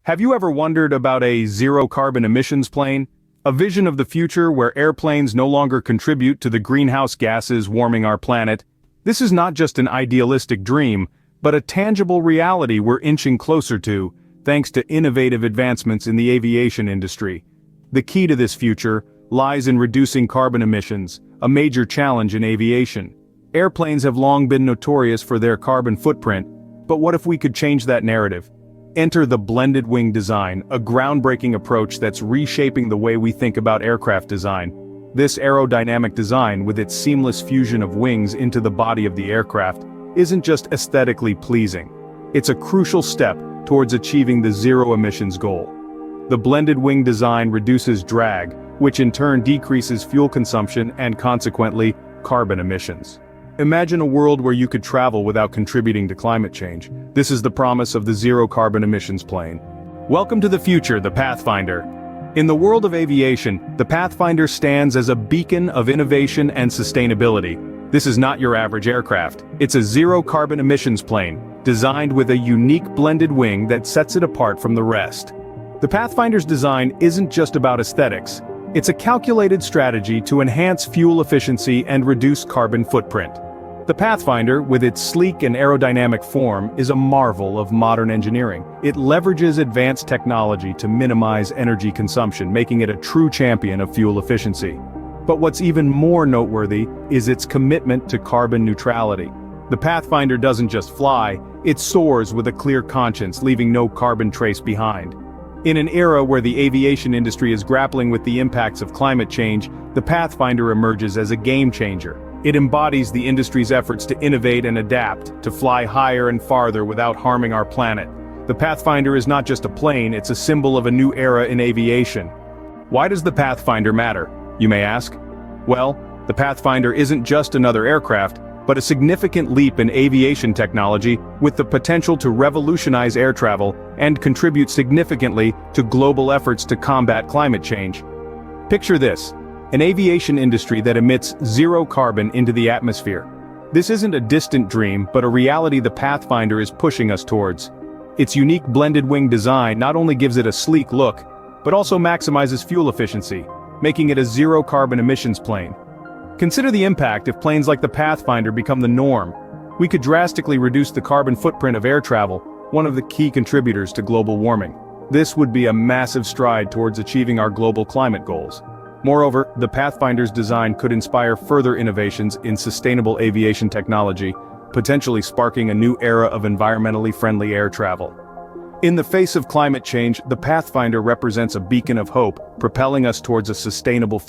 Have you ever wondered about a zero-carbon emissions plane? A vision of the future where airplanes no longer contribute to the greenhouse gases warming our planet? This is not just an idealistic dream, but a tangible reality we're inching closer to, thanks to innovative advancements in the aviation industry. The key to this future lies in reducing carbon emissions, a major challenge in aviation. Airplanes have long been notorious for their carbon footprint, but what if we could change that narrative? Enter the blended wing design, a groundbreaking approach that's reshaping the way we think about aircraft design. This aerodynamic design, with its seamless fusion of wings into the body of the aircraft, isn't just aesthetically pleasing. It's a crucial step towards achieving the zero emissions goal. The blended wing design reduces drag, which in turn decreases fuel consumption and consequently, carbon emissions. Imagine a world where you could travel without contributing to climate change. This is the promise of the zero-carbon emissions plane. Welcome to the future, the Pathfinder. In the world of aviation, the Pathfinder stands as a beacon of innovation and sustainability. This is not your average aircraft. It's a zero-carbon emissions plane, designed with a unique blended wing that sets it apart from the rest. The Pathfinder's design isn't just about aesthetics. It's a calculated strategy to enhance fuel efficiency and reduce carbon footprint. The Pathfinder, with its sleek and aerodynamic form, is a marvel of modern engineering. It leverages advanced technology to minimize energy consumption, making it a true champion of fuel efficiency. But what's even more noteworthy is its commitment to carbon neutrality. The Pathfinder doesn't just fly, it soars with a clear conscience, leaving no carbon trace behind. In an era where the aviation industry is grappling with the impacts of climate change, the Pathfinder emerges as a game-changer. It embodies the industry's efforts to innovate and adapt, to fly higher and farther without harming our planet. The Pathfinder is not just a plane, it's a symbol of a new era in aviation. Why does the Pathfinder matter, you may ask? Well, the Pathfinder isn't just another aircraft, but a significant leap in aviation technology with the potential to revolutionize air travel and contribute significantly to global efforts to combat climate change. Picture this, an aviation industry that emits zero carbon into the atmosphere. This isn't a distant dream, but a reality the Pathfinder is pushing us towards. Its unique blended wing design not only gives it a sleek look, but also maximizes fuel efficiency, making it a zero carbon emissions plane. Consider the impact if planes like the Pathfinder become the norm. We could drastically reduce the carbon footprint of air travel, one of the key contributors to global warming. This would be a massive stride towards achieving our global climate goals. Moreover, the Pathfinder's design could inspire further innovations in sustainable aviation technology, potentially sparking a new era of environmentally friendly air travel. In the face of climate change, the Pathfinder represents a beacon of hope, propelling us towards a sustainable future.